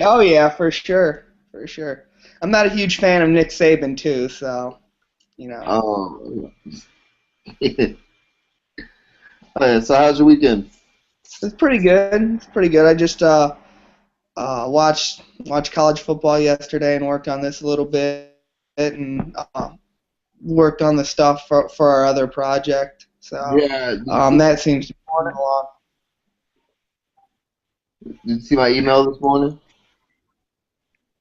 Oh yeah, for sure, for sure. I'm not a huge fan of Nick Saban too, so you know. Um, so how's your weekend? It's pretty good. It's pretty good. I just watched college football yesterday and worked on this a little bit and worked on the stuff for our other project. So Yeah, did that seems to be coming along. you see my email this morning?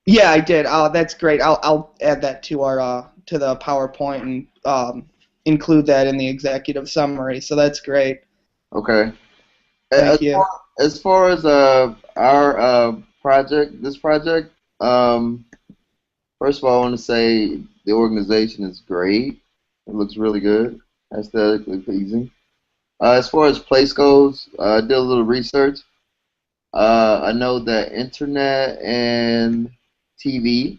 Yeah, I did. That's great. I'll add that to our to the PowerPoint and include that in the executive summary. So that's great. Okay. As Thank you. far as our project, this project, um, first of all, I want to say the organization is great. It looks really good, aesthetically pleasing. As far as place goes, I did a little research. I know that internet and TV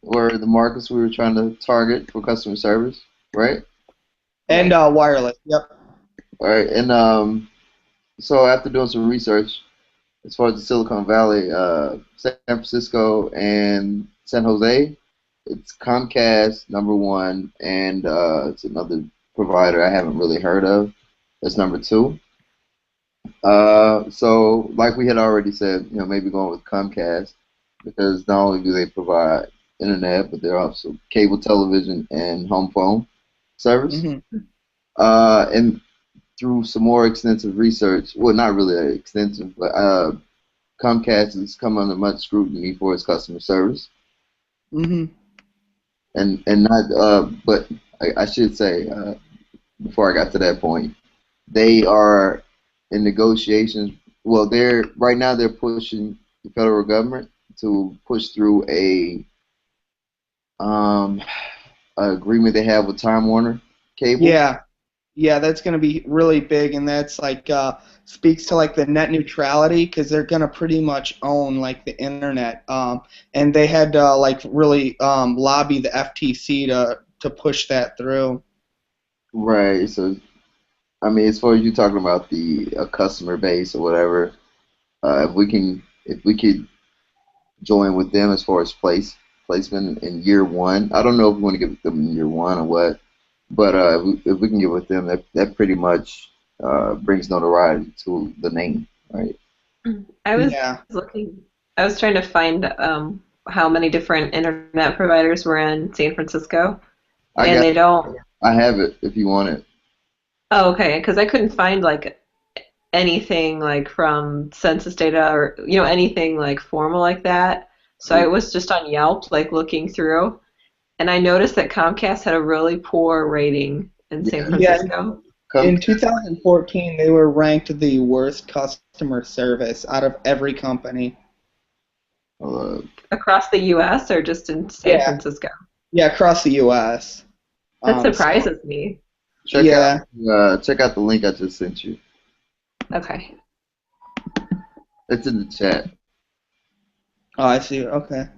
were the markets we were trying to target for customer service, right? And wireless. Yep. All right, and so after doing some research, as far as the Silicon Valley, San Francisco and San Jose, it's Comcast number one, and it's another provider I haven't really heard of. That's number two. So like we had already said, maybe going with Comcast because not only do they provide internet, but they're also cable television and home phone service. Hmm. And through some more extensive research, well, not really that extensive, but Comcast has come under much scrutiny for its customer service, Hmm. and not, but I should say before I got to that point, they are in negotiations. Well, they're right now they're pushing the federal government to push through um, a agreement they have with Time Warner Cable. Yeah. Yeah, that's going to be really big, and that's like speaks to like the net neutrality because they're going to pretty much own like the internet. And they had to like really lobby the FTC to push that through. Right. So, I mean, as far as you talking about the customer base or whatever, if we could join with them as far as placement in year one. I don't know if we want to get with them in year one or what, but if we can get with them, that pretty much brings notoriety to the name, right? I was Yeah. looking, I was trying to find how many different internet providers were in San Francisco, I and got, they don't. I have it if you want it. Oh, okay, because I couldn't find like anything like from census data or anything like formal like that. So I was just on Yelp like looking through, and I noticed that Comcast had a really poor rating in San Yeah, Yeah. Francisco come. In 2014, they were ranked the worst customer service out of every company. Uh, across the U.S. or just in San Yeah. Francisco. Yeah, across the U.S. That So surprises me. yeah. check out the link I just sent you. Okay. It's in the chat. Oh, I see. Okay.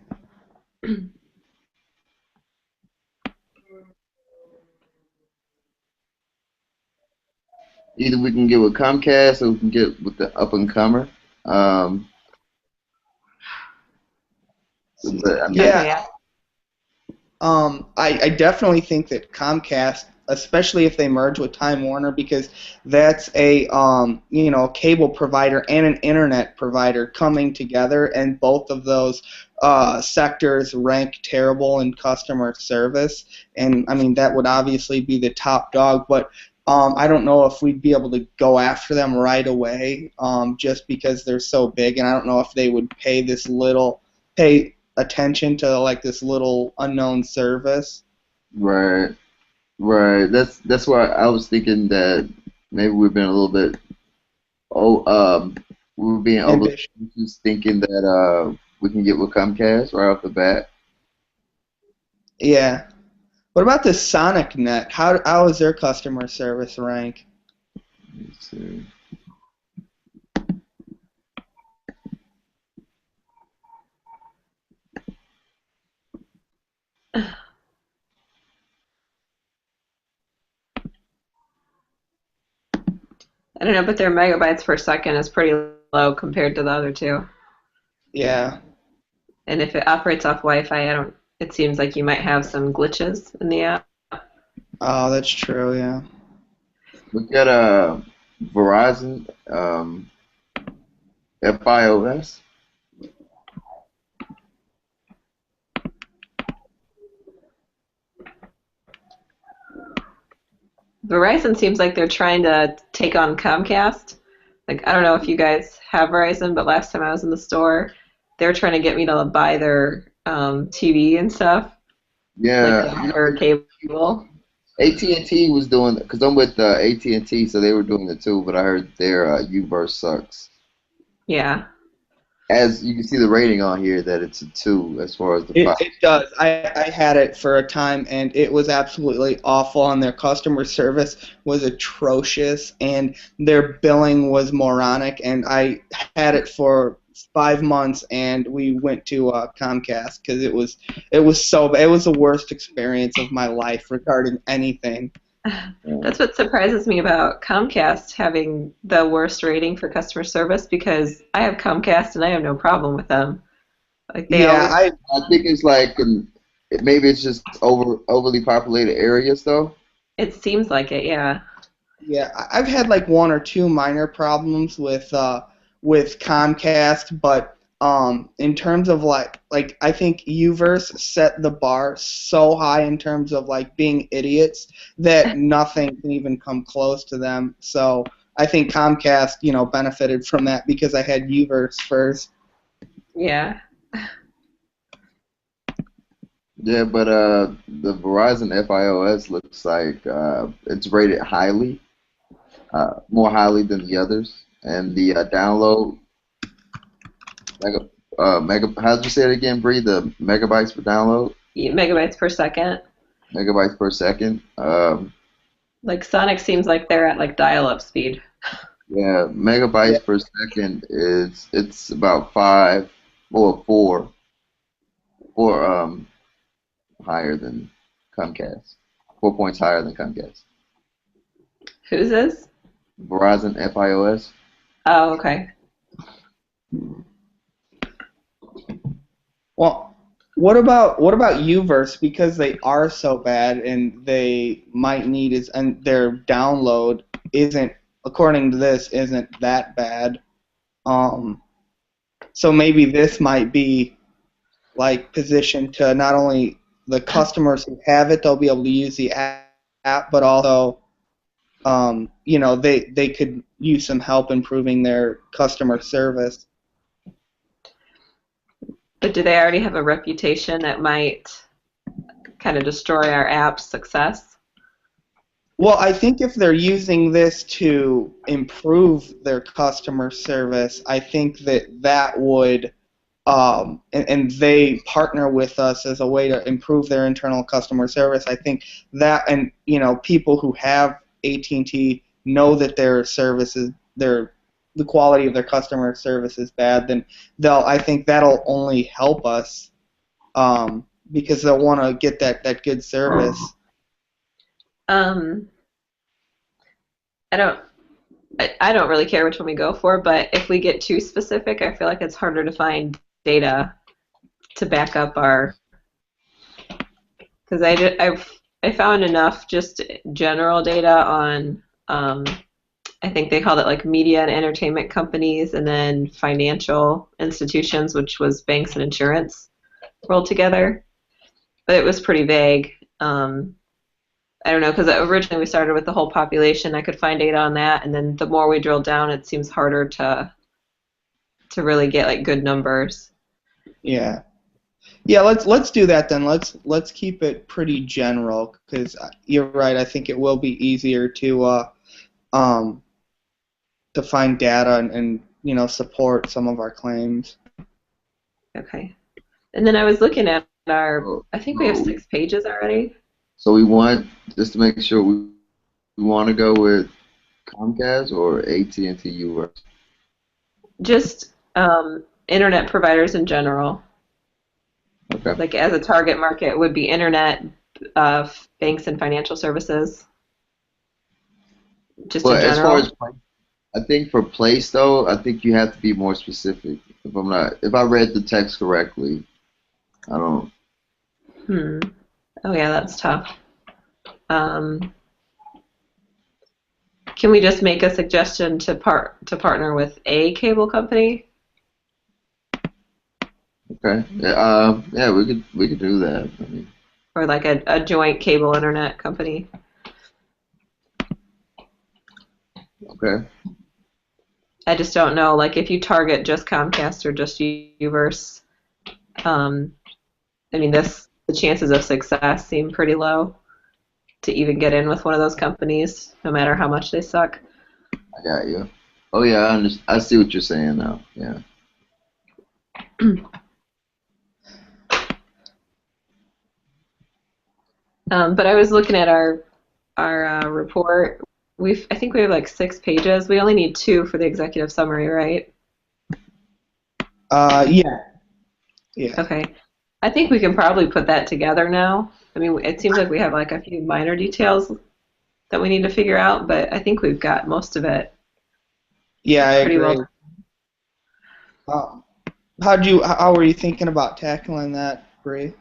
Either we can get with Comcast or we can get with the up and comer. Um, See. but I mean, Okay, Yeah. yeah. I definitely think that Comcast, especially if they merge with Time Warner, because that's a cable provider and an internet provider coming together, and both of those sectors rank terrible in customer service. And I mean that would obviously be the top dog, but I don't know if we'd be able to go after them right away, just because they're so big, and I don't know if they would pay attention to like this little unknown service. right. Right. That's why I was thinking that maybe we've been a little bit oh we were being overly Ambitious. ambitious thinking that we can get with Comcast right off the bat. Yeah. What about the Sonic Net? How is their customer service rank? Let's see. I don't know, but their megabytes per second is pretty low compared to the other two. Yeah. And if it operates off Wi-Fi, I don't. It seems like you might have some glitches in the app. Oh, that's true. Yeah. Look at Verizon FiOS. Verizon seems like they're trying to take on Comcast. Like, I don't know if you guys have Verizon, but last time I was in the store, they were trying to get me to buy their TV and stuff, like Yeah, their cable. AT&T was doing because I'm with AT&T, so they were doing it too. But I heard their UVerse sucks. Yeah. As you can see the rating on here that it's a 2 as far as the It, five. it does. I had it for a time and it was absolutely awful and their customer service was atrocious and their billing was moronic and I had it for 5 months and we went to Comcast because it was the worst experience of my life regarding anything. Yeah. That's what surprises me about Comcast having the worst rating for customer service because I have Comcast and I have no problem with them. Like they Yeah, always, I think it's like maybe it's just overly populated areas though. it seems like it, yeah. I've had like one or two minor problems with Comcast, but in terms of like I think Uverse set the bar so high in terms of like being idiots that nothing can even come close to them. So I think Comcast, benefited from that because I had Uverse first. Yeah. Yeah, but the Verizon FiOS looks like it's rated highly, more highly than the others, and the download how'd you say it again, Bree? The megabytes per download, Megabytes per second. megabytes per second. Like Sonic seems like they're at like dial-up speed. Yeah, Yeah. megabytes per second is it's about five or four higher than Comcast, 4 points higher than Comcast. Who's this? Verizon FiOS. Oh, okay. Well, what about Uverse because they are so bad and they might need is and their download isn't according to this isn't that bad. Um, so maybe this might be like positioned to not only the customers who have it, they'll be able to use the app, but also they could use some help improving their customer service. But do they already have a reputation that might kind of destroy our app's success? Well, I think if they're using this to improve their customer service, I think that would, and they partner with us as a way to improve their internal customer service. I think that, and people who have AT&T know that their services, the quality of their customer service is bad. Then I think that'll only help us, because they'll want to get that good service. Um, I don't I don't really care which one we go for, but if we get too specific, I feel like it's harder to find data to back up our because I found enough just general data on I think they called it like media and entertainment companies and then financial institutions, which was banks and insurance rolled together. But it was pretty vague. I don't know, because originally we started with the whole population. I could find data on that, and then the more we drill down, it seems harder to really get like good numbers. Yeah. Yeah, let's do that then. Let's keep it pretty general because you're right. I think it will be easier um to find data and support some of our claims. Okay. And then I was looking at our, So, I think we have so, 6 pages already. so we want just to make sure we want to go with Comcast or AT&T UVerse. Just internet providers in general. Okay. Like as a target market would be internet, banks and financial services, just in But as far as general. I think for place though, I think you have to be more specific. If I read the text correctly, I don't. Hmm. Oh yeah, that's tough. Um, can we just make a suggestion to partner with a cable company Okay. Yeah. Yeah. We could do that. I mean, or like a joint cable internet company? okay. I just don't know. Like if you target just Comcast or just Uverse, um, I mean, the chances of success seem pretty low to even get in with one of those companies, no matter how much they suck. I got you. Oh yeah. I see what you're saying now. Yeah. But I was looking at our report. I think we have like 6 pages. We only need two for the executive summary, right? Yeah, yeah. Okay. I think we can probably put that together now. I mean, it seems like we have like a few minor details that we need to figure out, but I think we've got most of it Yeah, I pretty well. agree. Um, how were you thinking about tackling that, Bree?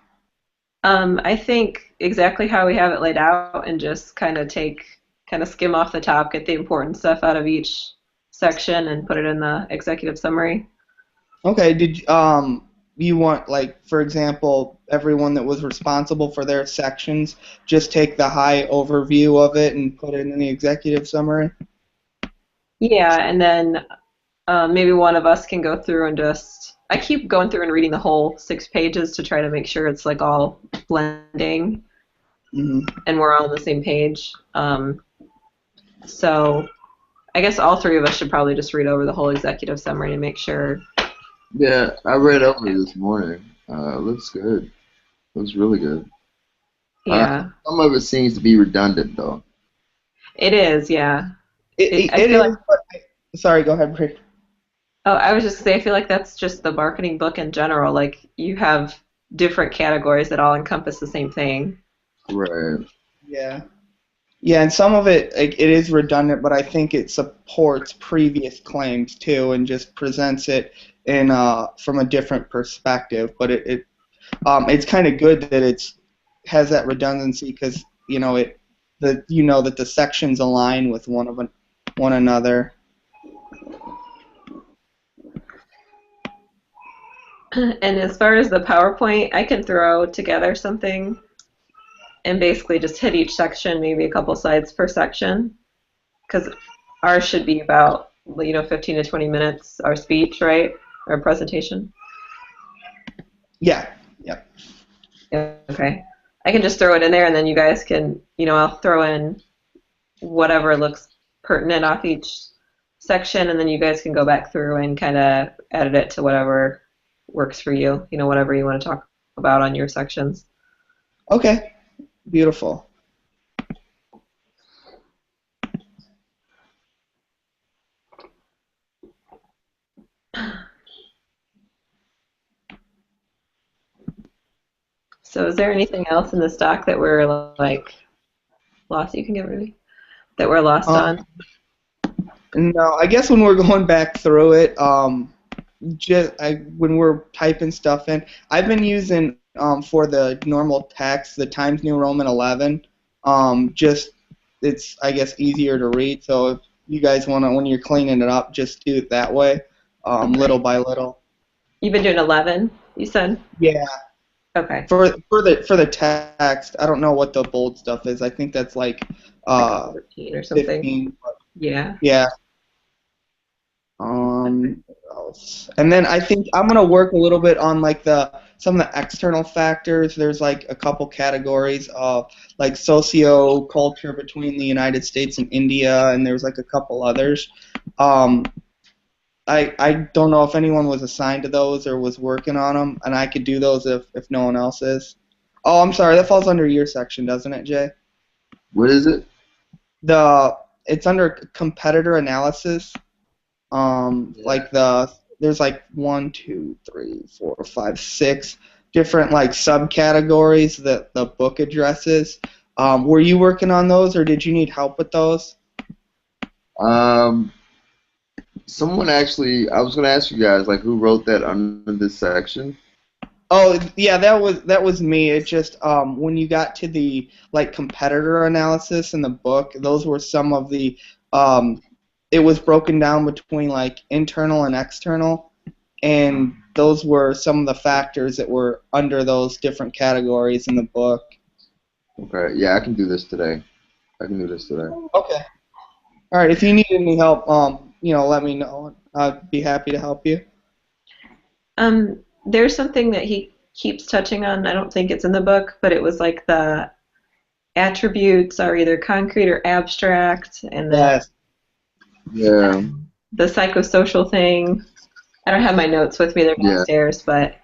I think exactly how we have it laid out and just kind of skim off the top, get the important stuff out of each section and put it in the executive summary. Okay, you want, like, for example, everyone that was responsible for their sections just take the high overview of it and put it in the executive summary? Yeah, and then maybe one of us can go through and I keep going through and reading the whole 6 pages to try to make sure it's like all blending Hmm. and we're all on the same page. So I guess all three of us should probably just read over the whole executive summary to make sure. Yeah. I read over it this morning. Looks good. Looks really good. Uh, Yeah, some of it seems to be redundant though. it is. Yeah, I It feel like. is, but sorry, go ahead, Bree. Oh, I was just gonna say, I feel like that's just the marketing book in general. Like you have different categories that all encompass the same thing. Right. Yeah. Yeah, and some of it, like, it is redundant, but I think it supports previous claims too, and just presents it in from a different perspective. But it's kind of good that it's has that redundancy because you know that the sections align with one another. And as far as the PowerPoint, I can throw together something and basically just hit each section, maybe a couple slides per section, because ours should be about 15 to 20 minutes, our speech, right? Our presentation. Yeah, yeah. Yeah, okay. I can just throw it in there and then you guys can, I'll throw in whatever looks pertinent off each section and then you guys can go back through and kind of edit it to whatever works for you, whatever you want to talk about on your sections. Okay, beautiful. So is there anything else in this doc that we're like lost? You can get rid of me. That we're lost Um, on? no, I guess when we're going back through it, when we're typing stuff in, I've been using for the normal text the Times New Roman 11. Just it's I guess easier to read. So if you guys want to, when you're cleaning it up, just do it that way, Okay. little by little. You've been doing 11, you said? Yeah. Okay. For the text, I don't know what the bold stuff is. I think that's like Like uh 14 or something. 15. Yeah. Yeah. What else? And then I think I'm gonna work a little bit on like the some of the external factors. There's like a couple categories of like socio culture between the United States and India, and there's like a couple others. Um, I don't know if anyone was assigned to those or was working on them, and I could do those if no one else is. Oh, I'm sorry, that falls under your section, doesn't it, Jay? What is it? The it's under competitor analysis. Yeah. Like there's like 1, 2, 3, 4, 5, 6 different like subcategories that the book addresses. Were you working on those, or did you need help with those? Um. Someone actually, I was gonna ask you guys, like, who wrote that under this section? Oh yeah, that was me. It just when you got to the like competitor analysis in the book, those were some of the um, it was broken down between like internal and external, and those were some of the factors that were under those different categories in the book. Okay, yeah, I can do this today. I can do this today. Okay. All right. If you need any help, let me know. I'd be happy to help you. There's something that he keeps touching on. I don't think it's in the book, but it was like the attributes are either concrete or abstract, and then Yes. Yeah, the psychosocial thing. I don't have my notes with me; they're yeah, downstairs. But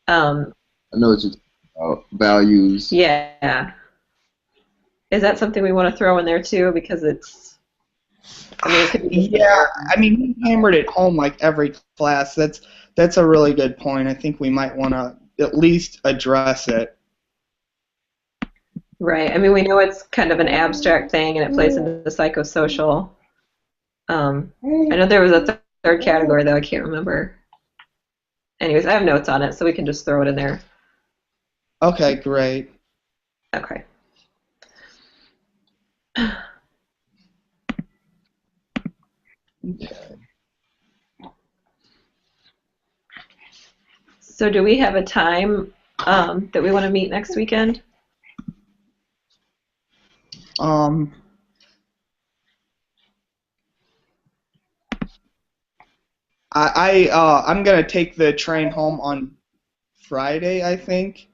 um, I know what you're talking about. Values. yeah, is that something we want to throw in there too? Because I mean, it could be just Yeah. I mean, he hammered it home like every class. That's a really good point. I think we might want to at least address it. right. I mean, we know it's kind of an abstract thing, and it plays into the psychosocial. I know there was a third category though. I can't remember. Anyways, I have notes on it, so we can just throw it in there. Okay. Great. Okay. So do we have a time that we want to meet next weekend? Um. I'm gonna take the train home on Friday, I think,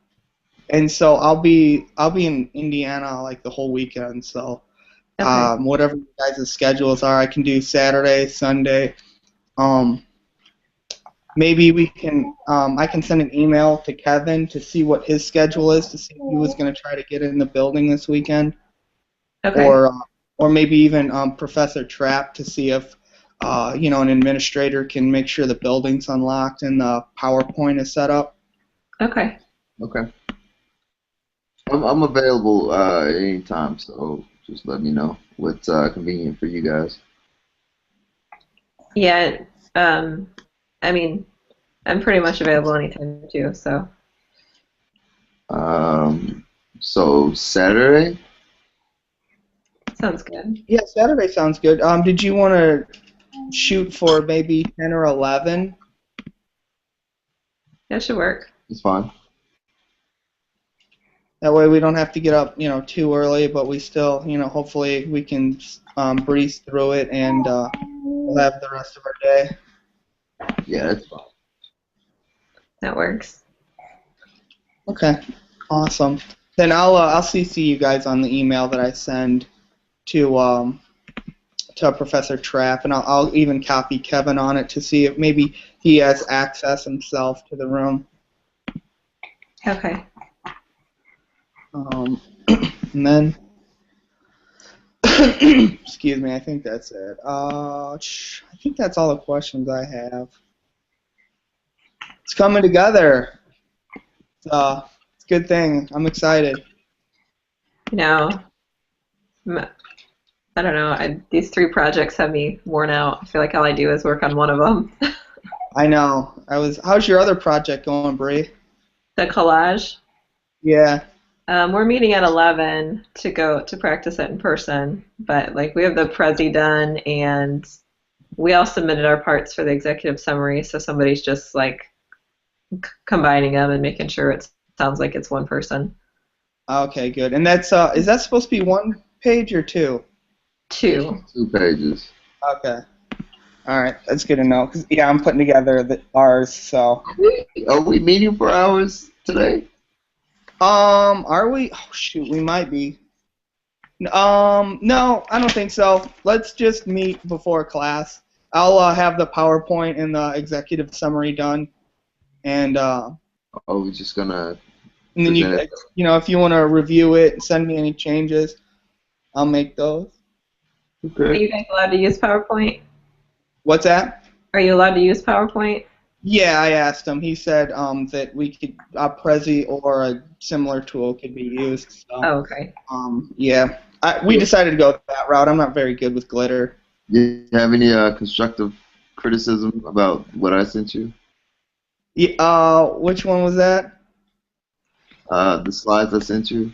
and so I'll be in Indiana like the whole weekend. So Okay. whatever you guys' schedules are, I can do Saturday, Sunday. Um, maybe we can I can send an email to Kevin to see what his schedule is to see if he was gonna try to get in the building this weekend, Okay. or uh, or maybe even Professor Trapp to see if an administrator can make sure the building's unlocked and the PowerPoint is set up. Okay. Okay. I'm available anytime, so just let me know what's convenient for you guys. Yeah. Um, I mean, I'm pretty much available anytime too. So Um, so Saturday? sounds good. Yeah, Saturday sounds good. Did you want to shoot for maybe 10 or 11? That should work. It's fine. That way we don't have to get up, too early, but we still, hopefully we can breeze through it and we'll have the rest of our day. Yeah, that's fine. That works. Okay, awesome. Then I'll CC you guys on the email that I send to Professor Trapp, and I'll even copy Kevin on it to see if maybe he has access himself to the room. Okay. And then, excuse me, I think that's it. I think that's all the questions I have. It's coming together. It's a good thing. I'm excited. You know, I don't know. These three projects have me worn out. I feel like all I do is work on one of them. I know. How's your other project going, Bree? The collage. Yeah. We're meeting at 11 to go to practice it in person, but like we have the Prezi done and we all submitted our parts for the executive summary, so somebody's just like combining them and making sure it sounds like it's one person. Okay, good. And that's is that supposed to be one page or two? Two. 2 pages. Okay. All right, that's good to know. 'Cause, yeah, I'm putting together ours. So. Are we meeting for hours today? Are we? Oh shoot, we might be. No, I don't think so. Let's just meet before class. I'll have the PowerPoint and the executive summary done, and Or are we just gonna then present it? if you want to review it and send me any changes, I'll make those. Are Okay. you guys allowed to use PowerPoint? What's that? Are you allowed to use PowerPoint? Yeah, I asked him. He said that we could Prezi or a similar tool could be used. So Oh, okay. yeah, we decided to go that route. I'm not very good with glitter. You have any constructive criticism about what I sent you? Yeah, which one was that? The slides I sent you.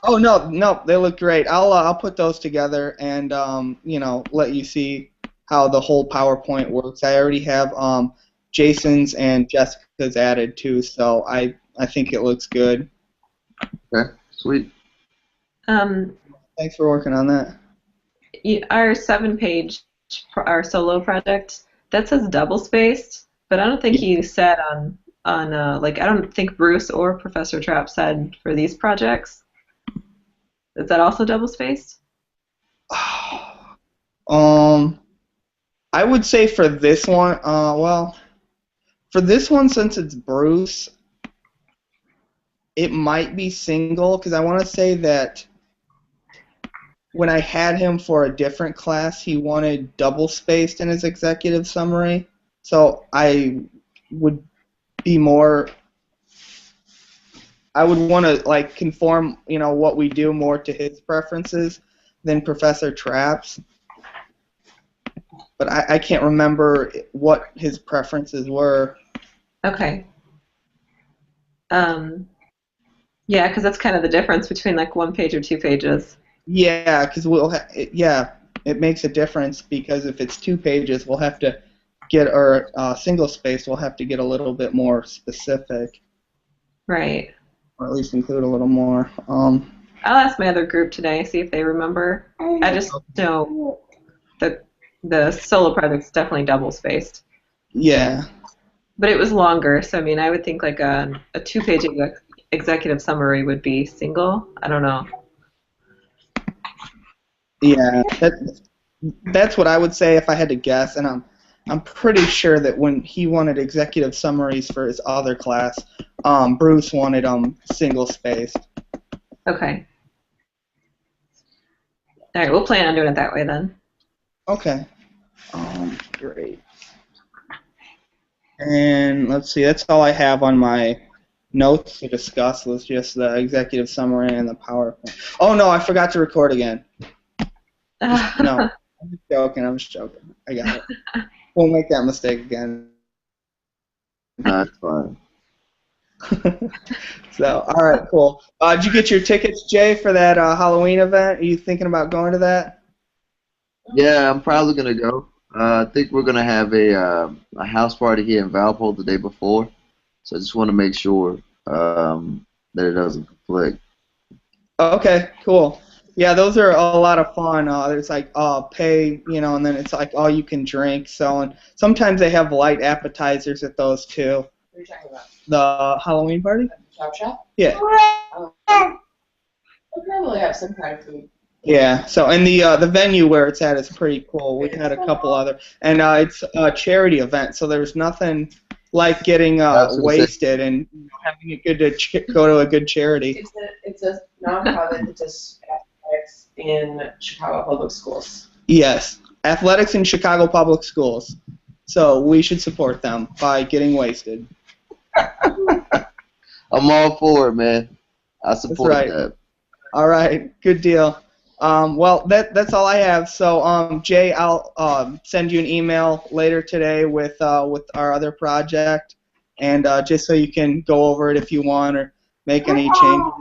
Oh no, no, they look great. I'll put those together and let you see how the whole PowerPoint works. I already have Jason's and Jessica's added too, so I think it looks good. Okay, sweet. Um, Thanks for working on that. our 7-page, our solo project, that says double spaced, but I don't think you said on like I don't think Bruce or Professor Trapp said for these projects. Is that also double spaced? I would say for this one, for this one, since it's Bruce, it might be single, because I want to say that when I had him for a different class, he wanted double spaced in his executive summary. So would be more, I would want to like conform, what we do more to his preferences than Professor Trapp's. But I can't remember what his preferences were. Okay. Yeah, because that's kind of the difference between like 1 page or 2 pages. Yeah, because it makes a difference, because if it's 2 pages, we'll have to get, or single space, we'll have to get a little bit more specific. Right. Or at least include a little more. I'll ask my other group today, see if they remember. I just know that the solo project's definitely double spaced. Yeah. But it was longer, so I mean, I would think like a 2-page executive summary would be single. I don't know. Yeah, that's what I would say if I had to guess, and I'm pretty sure that when he wanted executive summaries for his other class, Bruce wanted single spaced. Okay. All right, we'll plan on doing it that way then. Okay. Great. And let's see, that's all I have on my notes to discuss, was just the executive summary and the PowerPoint. Oh no, I forgot to record again. No, I'm just joking. I got it. Won't make that mistake again. That's fine. So, all right, cool. Did you get your tickets, Jay, for that Halloween event? Are you thinking about going to that? Yeah, I'm probably gonna go. I think we're gonna have a house party here in Valpo the day before, so I just want to make sure that it doesn't conflict. Okay, cool. Yeah, those are a lot of fun. There's like pay, and then it's like all you can drink. So, and sometimes they have light appetizers at those too. What are you talking about? The Halloween party? Chop shop? Yeah. Oh. We'll probably have some kind of food. Yeah. So, and the venue where it's at is pretty cool. We've had a couple other, and it's a charity event, so there's nothing like getting wasted and having it good to go to a good charity. It's a nonprofit that does athletics in Chicago Public Schools. Yes, athletics in Chicago Public Schools. So we should support them by getting wasted. I'm all for it, man. I support that. All right, good deal. Well, that's all I have. So, Jay, I'll send you an email later today with our other project, and just so you can go over it if you want or make any changes.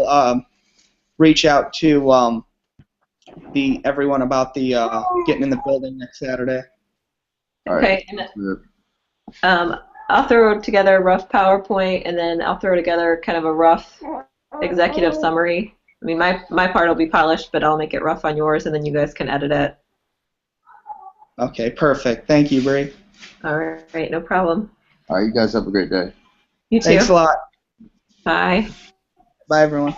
I'll reach out to everyone about the getting in the building next Saturday. All right. Okay. I'll throw together a rough PowerPoint, and then I'll throw together kind of a rough executive summary. I mean, my part will be polished, but I'll make it rough on yours, and then you guys can edit it. Okay, perfect. Thank you, Bree. All right, no problem. All right, you guys have a great day. You too. Thanks a lot. Bye. Bye, everyone.